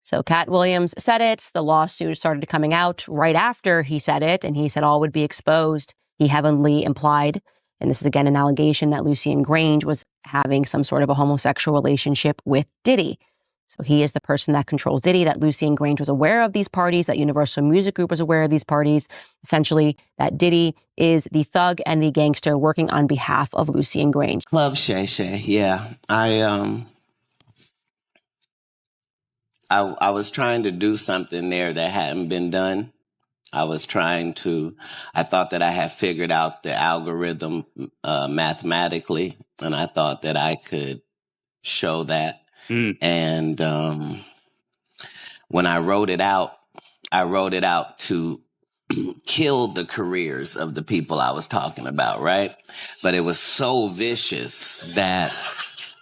So Katt Williams said it. The lawsuit started coming out right after he said it, and he said all would be exposed. He heavily implied, and this is again an allegation, that Lucien Grange was having some sort of a homosexual relationship with Diddy. So he is the person that controls Diddy, that Lucien Grange was aware of these parties, that Universal Music Group was aware of these parties. Essentially, that Diddy is the thug and the gangster working on behalf of Lucien Grange. Club Shay Shay, yeah. I was trying to do something there that hadn't been done. I thought that I had figured out the algorithm mathematically, and I thought that I could show that. And when I wrote it out to kill the careers of the people I was talking about, right? But it was so vicious that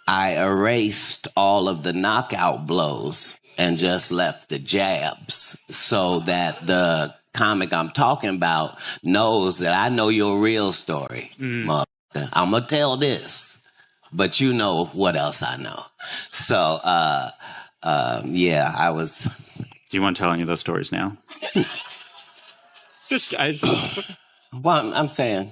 I erased all of the knockout blows and just left the jabs, so that the comic I'm talking about knows that I know your real story. Motherfucker. I'm going to tell this, but you know what else I know. So, yeah, I was... Do you want to tell any of those stories now? Well, I'm saying...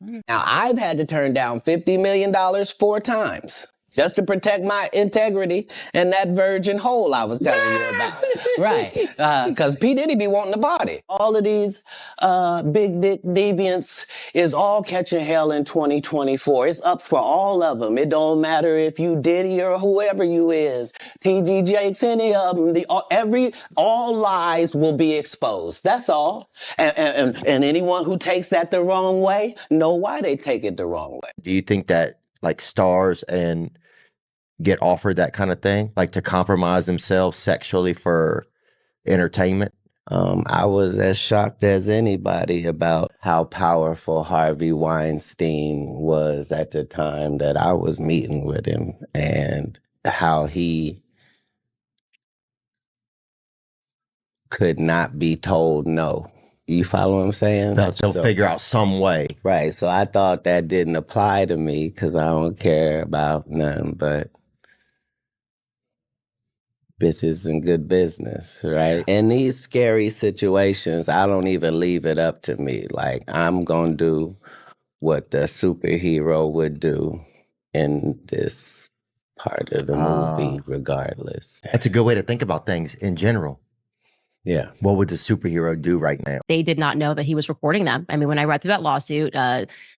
Now, I've had to turn down $50 million 4 times just to protect my integrity and that virgin hole I was telling you about. Right. Because P. Diddy be wanting to party. All of these big dick deviants is all catching hell in 2024. It's up for all of them. It don't matter if you Diddy or whoever you is. T.G. Jakes, any of them. All lies will be exposed. That's all. And anyone who takes that the wrong way, know why they take it the wrong way. Do you think that like stars and get offered that kind of thing, like to compromise themselves sexually for entertainment? I was as shocked as anybody about how powerful Harvey Weinstein was at the time that I was meeting with him, and how he could not be told no. You follow what I'm saying? They'll figure out some way. Right. So I thought that didn't apply to me because I don't care about nothing but bitches and good business, right? In these scary situations, I don't even leave it up to me. Like, I'm going to do what the superhero would do in this part of the movie, regardless. That's a good way to think about things in general. Yeah. What would the superhero do right now? They did not know that he was recording them. I mean, when I read through that lawsuit,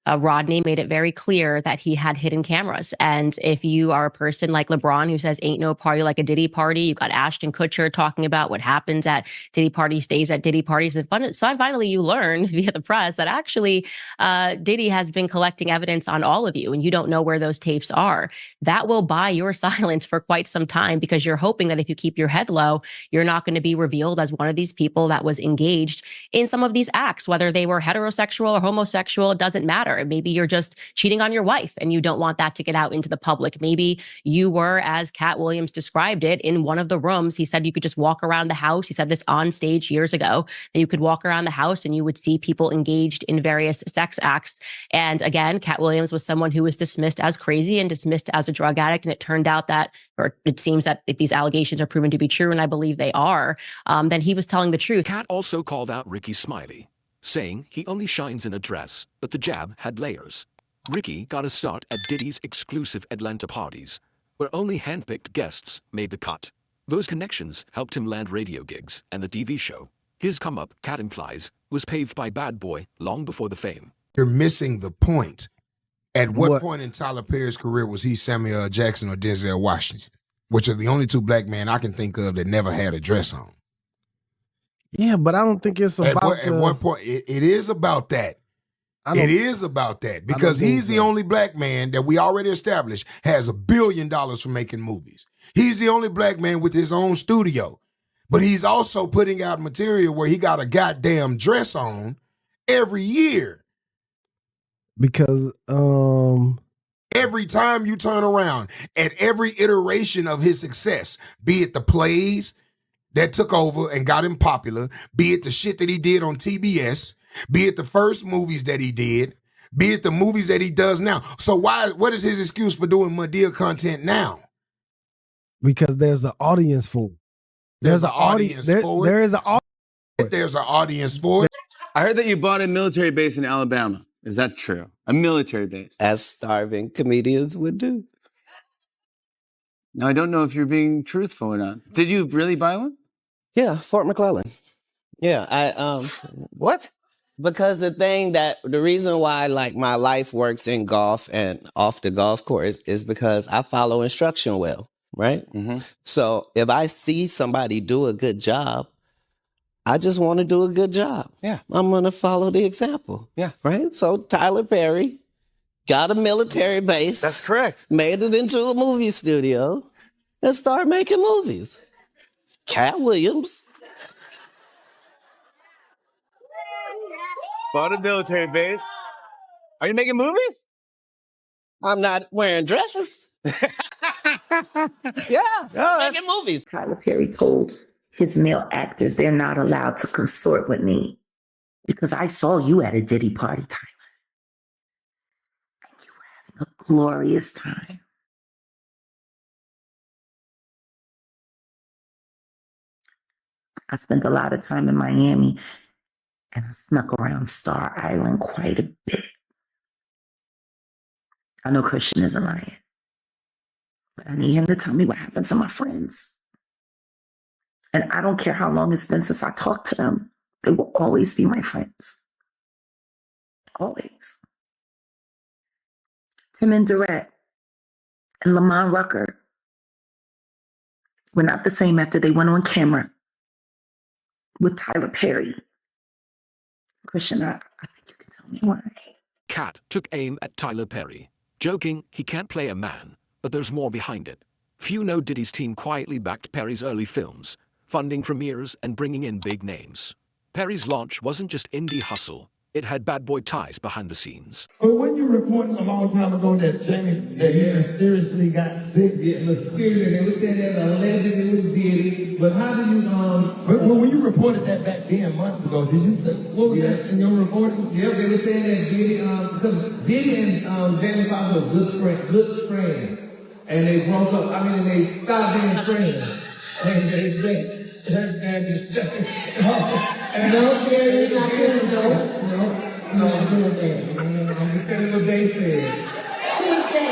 Rodney made it very clear that he had hidden cameras. And if you are a person like LeBron who says ain't no party like a Diddy party, you got Ashton Kutcher talking about what happens at Diddy parties stays at Diddy parties. And so finally you learn via the press that actually Diddy has been collecting evidence on all of you, and you don't know where those tapes are. That will buy your silence for quite some time, because you're hoping that if you keep your head low, you're not going to be revealed as one of these people that was engaged in some of these acts, whether they were heterosexual or homosexual, it doesn't matter. Maybe you're just cheating on your wife and you don't want that to get out into the public. Maybe you were, as Katt Williams described it, in one of the rooms. He said you could just walk around the house. He said this on stage years ago, that you could walk around the house and you would see people engaged in various sex acts. And again, Katt Williams was someone who was dismissed as crazy and dismissed as a drug addict. And it turned out that, or it seems that if these allegations are proven to be true, and I believe they are, then he was telling the truth. Katt also called out Ricky Smiley, saying he only shines in a dress, but the jab had layers. Ricky got a start at Diddy's exclusive Atlanta parties, where only handpicked guests made the cut. Those connections helped him land radio gigs and the TV show. His come-up, Katt implies, was paved by Bad Boy long before the fame. You're missing the point. At what point in Tyler Perry's career was he Samuel L. Jackson or Denzel Washington, which are the only 2 black men I can think of that never had a dress on? Yeah, but I don't think it's about at one point, it is about that. It is about that, because he's the only black man that we already established has $1 billion for making movies. He's the only black man with his own studio, but he's also putting out material where he got a goddamn dress on every year. Because every time you turn around, at every iteration of his success, be it the plays that took over and got him popular, be it the shit that he did on TBS, be it the first movies that he did, be it the movies that he does now. So what is his excuse for doing Madea content now? Because there's an audience for it. There's an audience for it. There is an audience. There's an audience for it. I heard that you bought a military base in Alabama. Is that true? A military base? As starving comedians would do. Now, I don't know if you're being truthful or not. Did you really buy one? Yeah, Fort McClellan. Yeah, What? because the reason why like my life works in golf and off the golf course is because I follow instruction well, right? Mm-hmm. So if I see somebody do a good job, I just want to do a good job. Yeah. I'm going to follow the example. Yeah. Right? So Tyler Perry got a military base. That's correct. Made it into a movie studio and started making movies. Katt Williams. Bought a military base. Are you making movies? I'm not wearing dresses. Making movies. Tyler Perry told his male actors they're not allowed to consort with me because I saw you at a Diddy party, Tyler. And you were having a glorious time. I spent a lot of time in Miami and I snuck around Star Island quite a bit. I know Christian isn't lying, but I need him to tell me what happened to my friends. And I don't care how long it's been since I talked to them. They will always be my friends. Always. Tim and Durrett and Lamont Rucker were not the same after they went on camera with Tyler Perry. Christian, I think you can tell me why. Katt took aim at Tyler Perry, joking he can't play a man, but there's more behind it. Few know Diddy's team quietly backed Perry's early films, funding premieres and bringing in big names. Perry's launch wasn't just indie hustle, it had bad boy ties behind the scenes. But when you reported a long time ago that Jamie, that he mysteriously got sick. Yeah, mysterious. They were saying that allegedly it was Diddy. But how do you, But when you reported that back then, months ago, did you say, what was that in your reporting? Yeah, they were saying that Diddy, because Diddy and Jamie Foxx were good friends. And they broke up, they stopped being friends. And No, I'm doing that. I'm just telling you what they said. Who is they?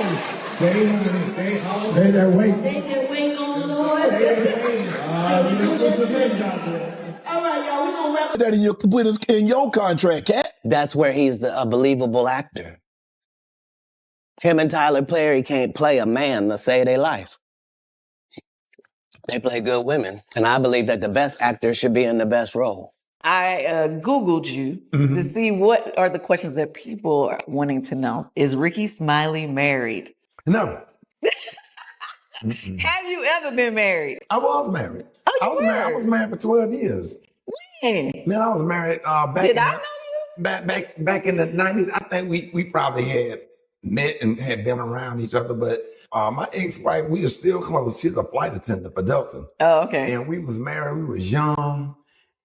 They that wait. They can wait on the Lord. All right, y'all, we're going to wrap That in your contract, Katt. That's where he's a believable actor. Him and Tyler Perry can't play a man to save their life. They play good women. And I believe that the best actor should be in the best role. I Googled you to see what are the questions that people are wanting to know. Is Ricky Smiley married? No. Have you ever been married? I was married. Oh, I was married for 12 years. When? Man, I was married back Did I know you? Back in the 90s. I think we probably had met and had been around each other, but my ex-wife, we are still close. She's a flight attendant for Delta. Oh, okay. And we was married, we was young,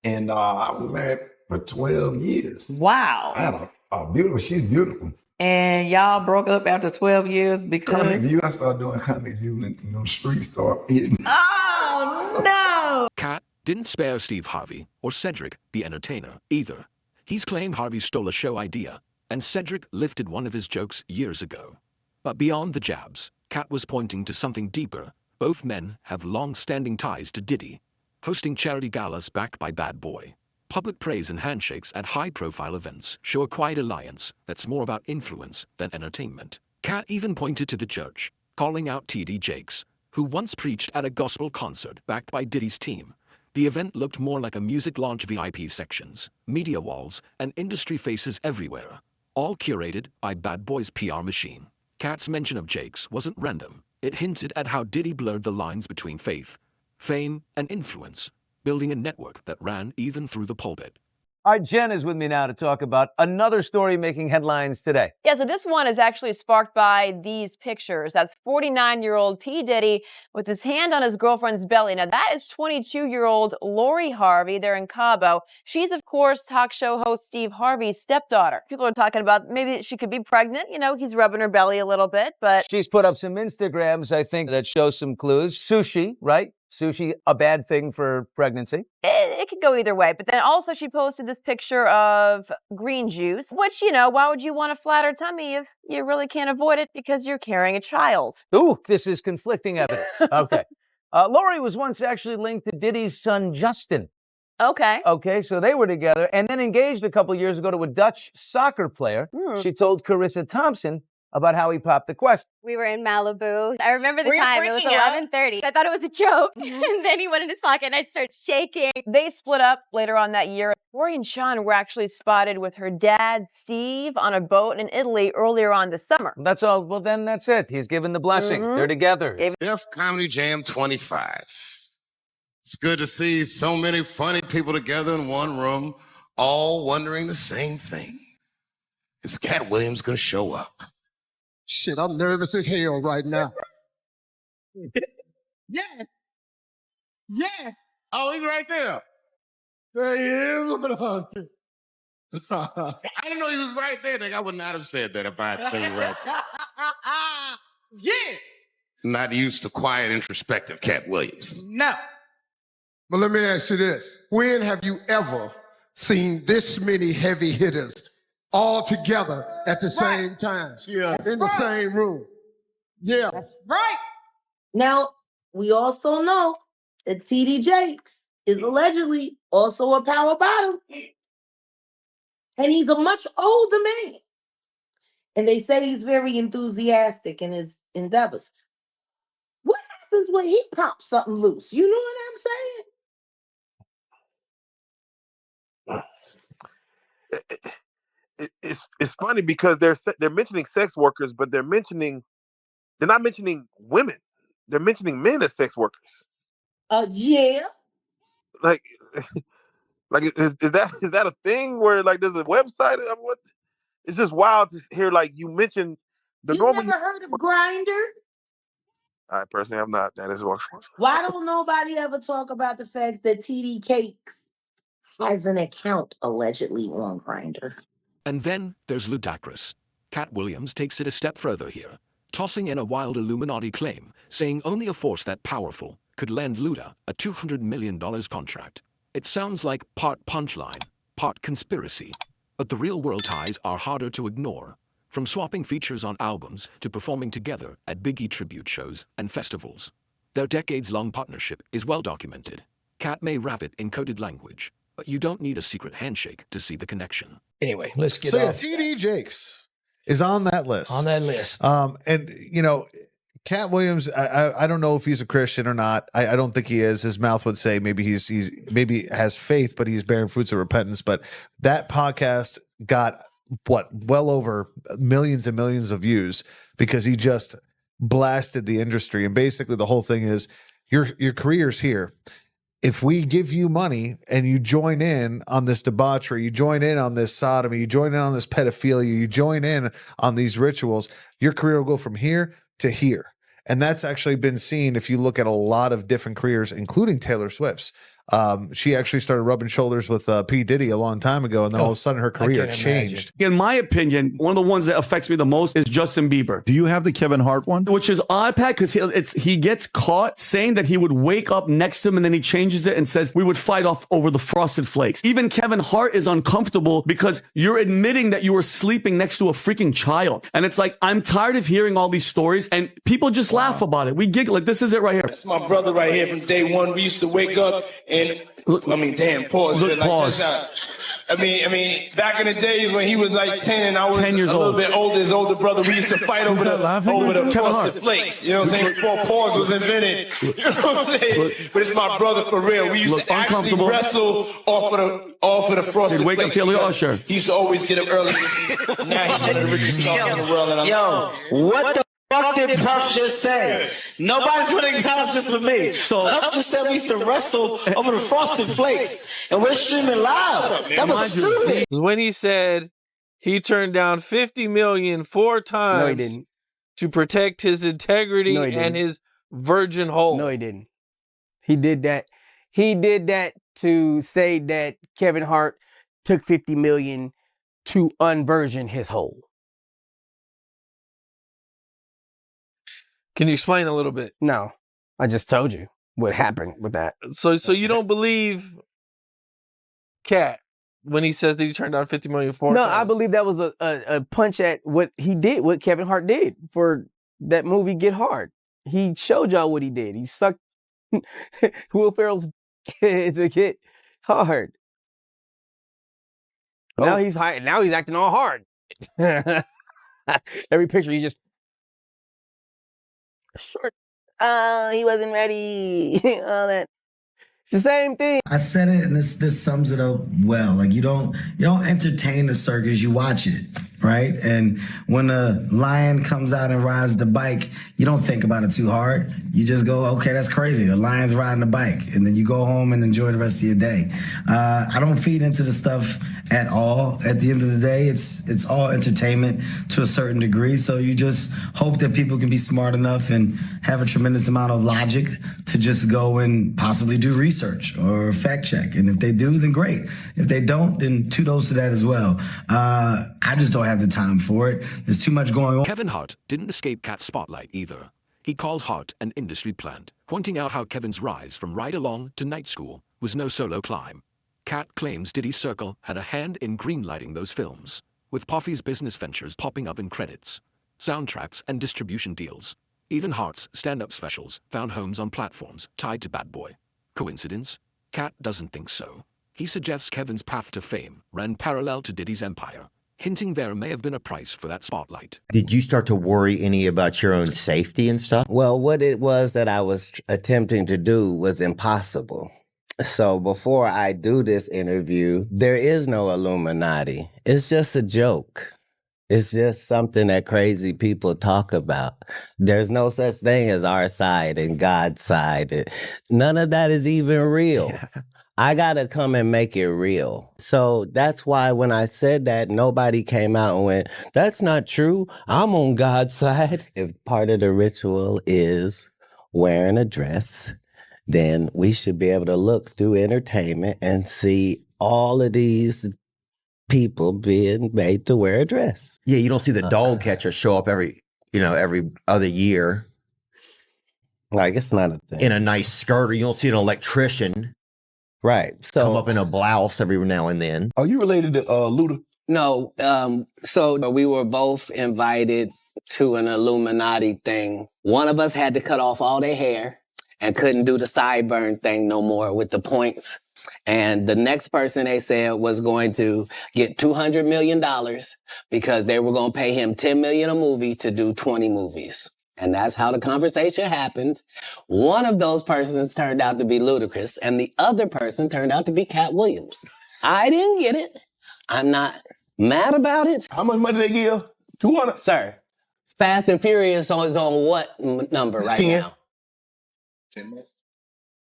and I was married for 12 years. Wow. I had a beautiful, she's beautiful. And y'all broke up after 12 years because... Comic View, I started doing Comic View and the streets started hitting. Oh, no! Katt didn't spare Steve Harvey or Cedric, the entertainer, either. He's claimed Harvey stole a show idea, and Cedric lifted one of his jokes years ago. But beyond the jabs, Katt was pointing to something deeper. Both men have long-standing ties to Diddy, hosting charity galas backed by Bad Boy. Public praise and handshakes at high-profile events show a quiet alliance that's more about influence than entertainment. Katt even pointed to the church, calling out T.D. Jakes, who once preached at a gospel concert backed by Diddy's team. The event looked more like a music launch VIP sections, media walls, and industry faces everywhere, all curated by Bad Boy's PR machine. Katt's mention of Jakes wasn't random. It hinted at how Diddy blurred the lines between faith, fame, and influence, building a network that ran even through the pulpit. All right, Jen is with me now to talk about another story making headlines today. Yeah, so this one is actually sparked by these pictures. That's 49-year-old P. Diddy with his hand on his girlfriend's belly. Now, that is 22-year-old Lori Harvey. They're in Cabo. She's, of course, talk show host Steve Harvey's stepdaughter. People are talking about maybe she could be pregnant. You know, he's rubbing her belly a little bit, but... She's put up some Instagrams, I think, that show some clues. Sushi, right? Sushi, a bad thing for pregnancy? It could go either way. But then also she posted this picture of green juice, which, why would you want a flatter tummy if you really can't avoid it because you're carrying a child? Ooh, this is conflicting evidence. Okay. Lori was once actually linked to Diddy's son, Justin. Okay. Okay, so they were together and then engaged a couple years ago to a Dutch soccer player. She told Carissa Thompson about how he popped the question. We were in Malibu. I remember the Were you time. It was freaking out? 11:30. I thought it was a joke. And then he went in his pocket and I started shaking. They split up later on that year. Rory and Sean were actually spotted with her dad, Steve, on a boat in Italy earlier on this summer. That's all. Well, then that's it. He's given the blessing. They're together. Def Comedy Jam 25. It's good to see so many funny people together in one room, all wondering the same thing. Is Katt Williams going to show up? Shit, I'm nervous as hell right now. Yeah. Oh, he's right there. There he is. Look at him. I didn't know he was right there. Nigga, I would not have said that if I had seen him right there. Yeah. Not used to quiet, introspective Katt Williams. No. But let me ask you this. When have you ever seen this many heavy hitters all together at the same time? Yeah. In the same room. Yeah. That's right. Now, we also know that TD Jakes is allegedly also a power bottom. And he's a much older man. And they say he's very enthusiastic in his endeavors. What happens when he pops something loose? You know what I'm saying? It's funny because they're mentioning sex workers, but they're not mentioning women. They're mentioning men as sex workers. Yeah. Like is that a thing where like there's a website? I mean, what? It's just wild to hear like you mentioned the normal. You never heard of Grindr? I personally have not. That is what. Why don't nobody ever talk about the fact that TD Cakes has an account allegedly on Grindr? And then there's ludicrous. Katt Williams takes it a step further here, tossing in a wild Illuminati claim, saying only a force that powerful could lend Luda a $200 million contract. It sounds like part punchline, part conspiracy, but the real-world ties are harder to ignore. From swapping features on albums to performing together at Biggie tribute shows and festivals. Their decades-long partnership is well documented. Katt may rap it in coded language, but you don't need a secret handshake to see the connection. Anyway, let's get So off. TD Jakes is on that list. On that list. And Katt Williams, I don't know if he's a Christian or not. I don't think he is. His mouth would say maybe he's maybe has faith, but he's bearing fruits of repentance. But that podcast got well over millions and millions of views because he just blasted the industry. And basically the whole thing is your career's here. If we give you money and you join in on this debauchery, you join in on this sodomy, you join in on this pedophilia, you join in on these rituals, your career will go from here to here. And that's actually been seen if you look at a lot of different careers, including Taylor Swift's. She actually started rubbing shoulders with P. Diddy a long time ago, and then all of a sudden her career changed. In my opinion, one of the ones that affects me the most is Justin Bieber. Do you have the Kevin Hart one? Which is odd, Pat, because he gets caught saying that he would wake up next to him and then he changes it and says we would fight off over the Frosted Flakes. Even Kevin Hart is uncomfortable because you're admitting that you were sleeping next to a freaking child. And it's like, I'm tired of hearing all these stories and people just laugh about it. We giggle like, this is it right here. That's my brother right here from day one. We used to wake up and pause. Look, pause. I mean, back in the days when he was like 10 and I was 10 years a little old. bit older, his older brother, we used to fight over the Frosted Flakes. You know what I'm saying? Before pause was invented. You know what I'm saying? But it's my brother for real. We used to actually wrestle off of the Frosted He'd wake up Flakes. Taylor Usher. He used to always get up early. Now he's one of the richest stars in the world. And What the fuck did Puff just say? Nobody's gonna acknowledge this with me. Puff just said we used to wrestle over the Frosted Flakes, and we're streaming live. That was stupid. When he said he turned down $50 million 4 times No, he didn't. to protect his integrity No, he didn't. and his virgin hole. No, he didn't. He did that. He did that to say that Kevin Hart took $50 million to unvirgin his hole. Can you explain a little bit? No, I just told you. what happened with that. So you don't believe Katt when he says that he turned down 50 million four No, times? I believe that was a punch at what he did, what Kevin Hart did for that movie Get Hard. He showed y'all what he did. He sucked Will Ferrell's kid to get hard. Now he's high. Now he's acting all hard. Every picture he just short. He wasn't ready. All that. It's the same thing. I said it, and this sums it up well. Like you don't entertain the circus, you watch it, right? And when a lion comes out and rides the bike, you don't think about it too hard. You just go, okay, that's crazy. The lion's riding a bike, and then you go home and enjoy the rest of your day. I don't feed into the stuff at all. At the end of the day, it's all entertainment to a certain degree. So you just hope that people can be smart enough and have a tremendous amount of logic to just go and possibly do research or fact check. And if they do, then great. If they don't, then kudos to that as well. I just don't have the time for it. There's too much going on. Kevin Hart didn't escape Katt's spotlight either. He called Hart an industry plant, pointing out how Kevin's rise from Ride Along to Night School was no solo climb. Katt claims Diddy's circle had a hand in greenlighting those films, with Puffy's business ventures popping up in credits, soundtracks, and distribution deals. Even Hart's stand-up specials found homes on platforms tied to Bad Boy. Coincidence? Katt doesn't think so. He suggests Kevin's path to fame ran parallel to Diddy's empire, hinting there may have been a price for that spotlight. Did you start to worry any about your own safety and stuff? Well, what it was that I was attempting to do was impossible. So before I do this interview, there is no Illuminati. It's just a joke. It's just something that crazy people talk about. There's no such thing as our side and God's side. None of that is even real. Yeah. I gotta come and make it real. So that's why when I said that, nobody came out and went, that's not true. I'm on God's side. If part of the ritual is wearing a dress, then we should be able to look through entertainment and see all of these people being made to wear a dress. Yeah, you don't see the dog catcher show up every other year. Like, it's not a thing. In a nice skirt, or you don't see an electrician. Right. So come up in a blouse every now and then. Are you related to Luda? No. So we were both invited to an Illuminati thing. One of us had to cut off all their hair and couldn't do the sideburn thing no more with the points. And the next person they said was going to get $200 million because they were going to pay him $10 million a movie to do 20 movies. And that's how the conversation happened. One of those persons turned out to be Ludacris, and the other person turned out to be Katt Williams. I didn't get it. I'm not mad about it. How much money they give? 200? Sir, Fast and Furious is on what number right 10. now? 10 minutes.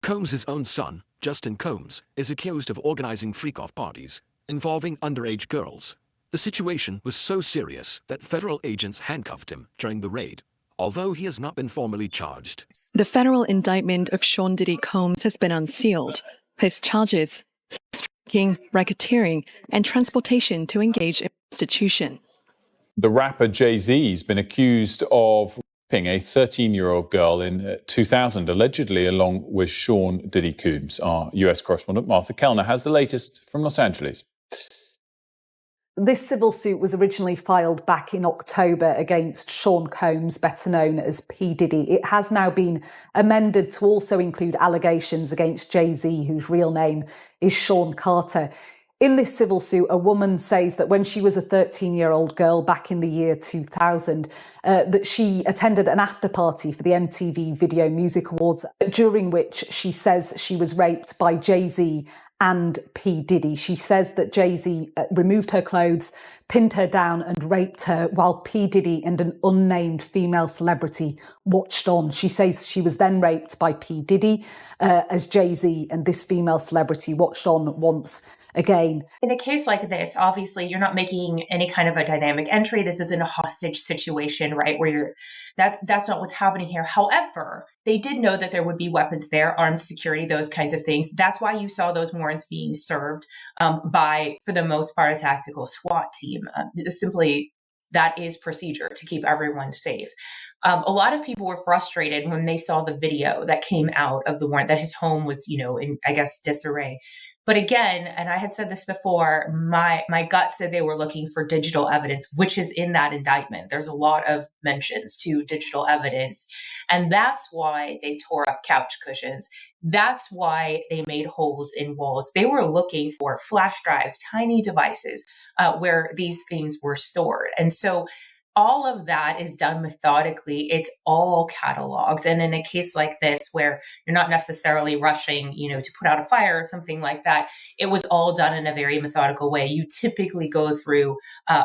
Combs' own son, Justin Combs, is accused of organizing freak-off parties involving underage girls. The situation was so serious that federal agents handcuffed him during the raid, although he has not been formally charged. The federal indictment of Sean Diddy Combs has been unsealed. His charges: trafficking, racketeering, and transportation to engage in prostitution. The rapper Jay-Z has been accused of raping a 13-year-old girl in 2000, allegedly along with Sean Diddy Combs. Our US correspondent Martha Kellner has the latest from Los Angeles. This civil suit was originally filed back in October against Sean Combs, better known as P. Diddy. It has now been amended to also include allegations against Jay-Z, whose real name is Sean Carter. In this civil suit, a woman says that when she was a 13-year-old girl back in the year 2000, that she attended an after party for the MTV Video Music Awards, during which she says she was raped by Jay-Z and P. Diddy. She says that Jay-Z removed her clothes, pinned her down and raped her while P. Diddy and an unnamed female celebrity watched on. She says she was then raped by P. Diddy as Jay-Z and this female celebrity watched on once again. In a case like this, obviously you're not making any kind of a dynamic entry. This isn't a hostage situation, right? Where that's not what's happening here. However, they did know that there would be weapons there, armed security, those kinds of things. That's why you saw those warrants being served by, for the most part, a tactical SWAT team. Simply, that is procedure to keep everyone safe. A lot of people were frustrated when they saw the video that came out of the warrant, that his home was, in, I guess, disarray. But again, and I had said this before, my gut said they were looking for digital evidence, which is in that indictment. There's a lot of mentions to digital evidence. And that's why they tore up couch cushions. That's why they made holes in walls. They were looking for flash drives, tiny devices where these things were stored. And so all of that is done methodically. It's all cataloged. And in a case like this, where you're not necessarily rushing, to put out a fire or something like that, it was all done in a very methodical way. You typically go through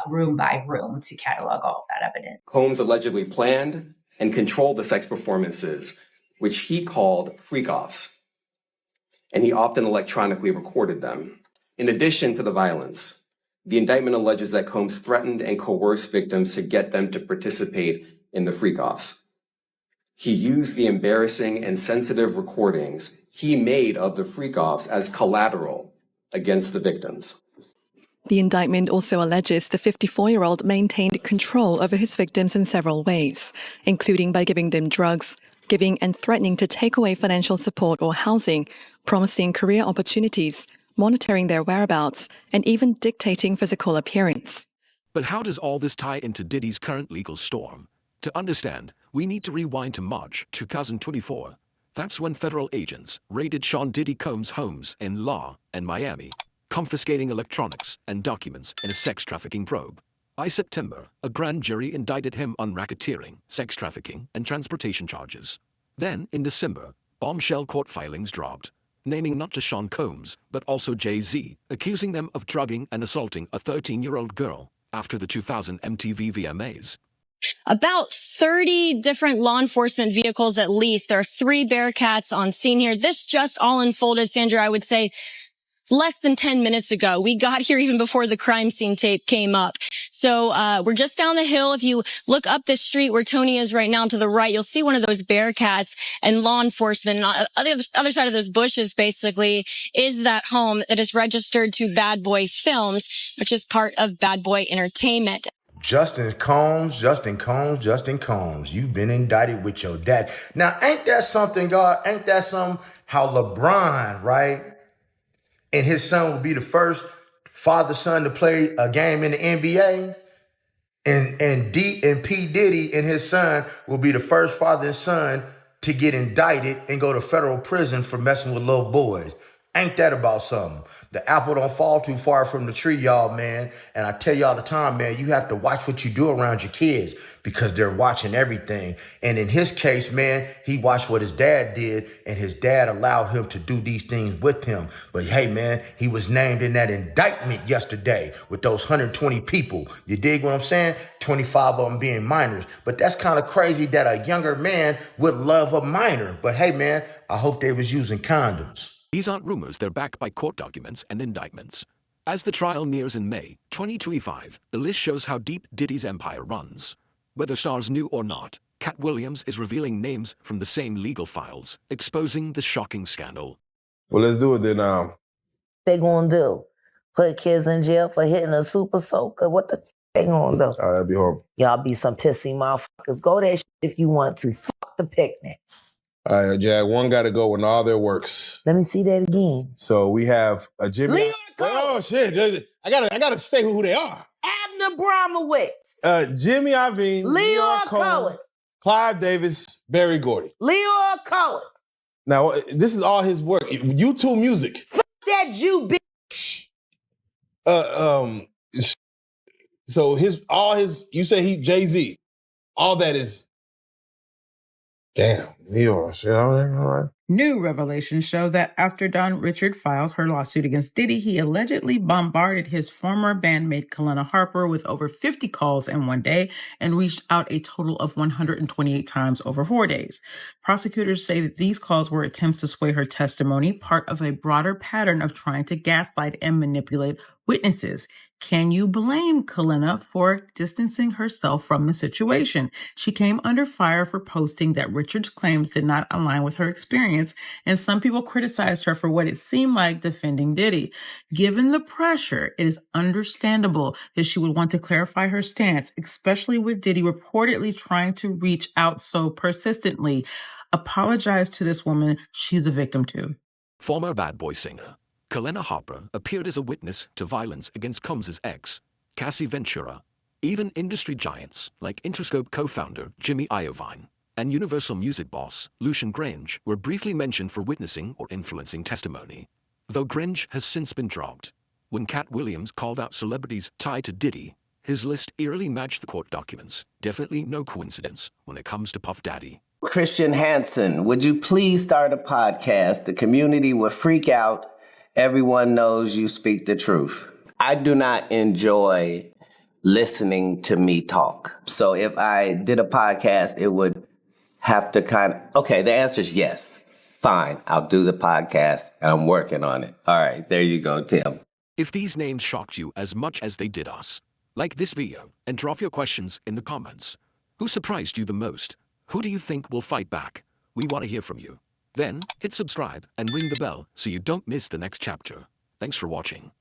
room by room to catalog all of that evidence. Combs allegedly planned and controlled the sex performances, which he called freak-offs. And he often electronically recorded them. In addition to the violence, the indictment alleges that Combs threatened and coerced victims to get them to participate in the freak-offs. He used the embarrassing and sensitive recordings he made of the freak-offs as collateral against the victims. The indictment also alleges the 54-year-old maintained control over his victims in several ways, including by giving them drugs, giving and threatening to take away financial support or housing, promising career opportunities, monitoring their whereabouts, and even dictating physical appearance. But how does all this tie into Diddy's current legal storm? To understand, we need to rewind to March 2024. That's when federal agents raided Sean Diddy Combs' homes in La and Miami, confiscating electronics and documents in a sex trafficking probe. By September, a grand jury indicted him on racketeering, sex trafficking, and transportation charges. Then, in December, bombshell court filings dropped, naming not just Sean Combs, but also Jay-Z, accusing them of drugging and assaulting a 13-year-old girl after the 2000 MTV VMAs. About 30 different law enforcement vehicles at least. There are 3 Bearcats on scene here. This just all unfolded, Sandra, I would say, less than 10 minutes ago. We got here even before the crime scene tape came up. So we're just down the hill. If you look up this street where Tony is right now to the right, you'll see one of those Bearcats and law enforcement. And on the other side of those bushes, basically, is that home that is registered to Bad Boy Films, which is part of Bad Boy Entertainment. Justin Combs, you've been indicted with your dad. Now, ain't that something, God? Ain't that something how LeBron, right? And his son will be the first father-son to play a game in the NBA. And P. Diddy and his son will be the first father and son to get indicted and go to federal prison for messing with little boys. Ain't that about something? The apple don't fall too far from the tree, y'all, man. And I tell you all the time, man, you have to watch what you do around your kids because they're watching everything. And in his case, man, he watched what his dad did and his dad allowed him to do these things with him. But hey, man, he was named in that indictment yesterday with those 120 people. You dig what I'm saying? 25 of them being minors. But that's kind of crazy that a younger man would love a minor. But hey, man, I hope they was using condoms. These aren't rumors, they're backed by court documents and indictments. As the trial nears in May 2025, the list shows how deep Diddy's empire runs. Whether stars knew or not, Katt Williams is revealing names from the same legal files, exposing the shocking scandal. Well, let's do it then. They gonna do? Put kids in jail for hitting a super soaker? What the they gonna do? That'd be horrible. Y'all be some pissy motherfuckers. Go that shit if you want to. Fuck the picnic. All right, yeah, one got to go in all their works. Let me see that again. So we have a Jimmy. Leon oh shit! I gotta say who they are. Abner Bromowitz. Jimmy Iovine, Leon Cohen, Clive Davis, Barry Gordy. Leon Cohen. Now this is all his work. YouTube music. Fuck that Jew bitch. So all his. You say he Jay-Z. All that is. Damn, Leo, shit, all right. New revelations show that after Don Richard filed her lawsuit against Diddy, he allegedly bombarded his former bandmate Kalena Harper with over 50 calls in one day and reached out a total of 128 times over 4 days. Prosecutors say that these calls were attempts to sway her testimony, part of a broader pattern of trying to gaslight and manipulate witnesses. Can you blame Kalina for distancing herself from the situation? She came under fire for posting that Richard's claims did not align with her experience, and some people criticized her for what it seemed like defending Diddy. Given the pressure, it is understandable that she would want to clarify her stance, especially with Diddy reportedly trying to reach out so persistently. Apologize to this woman she's a victim to. Former Bad Boy singer Kalina Harper appeared as a witness to violence against Combs' ex, Cassie Ventura. Even industry giants like Interscope co-founder Jimmy Iovine and Universal Music boss Lucian Grange were briefly mentioned for witnessing or influencing testimony, though Grange has since been dropped. When Katt Williams called out celebrities tied to Diddy, his list eerily matched the court documents. Definitely no coincidence when it comes to Puff Daddy. Christian Hansen, would you please start a podcast? The community will freak out. Everyone knows you speak the truth. I do not enjoy listening to me talk. So if I did a podcast, it would have to okay, the answer is yes. Fine, I'll do the podcast and I'm working on it. All right, there you go, Tim. If these names shocked you as much as they did us, like this video and drop your questions in the comments. Who surprised you the most? Who do you think will fight back? We want to hear from you. Then hit subscribe and ring the bell so you don't miss the next chapter. Thanks for watching.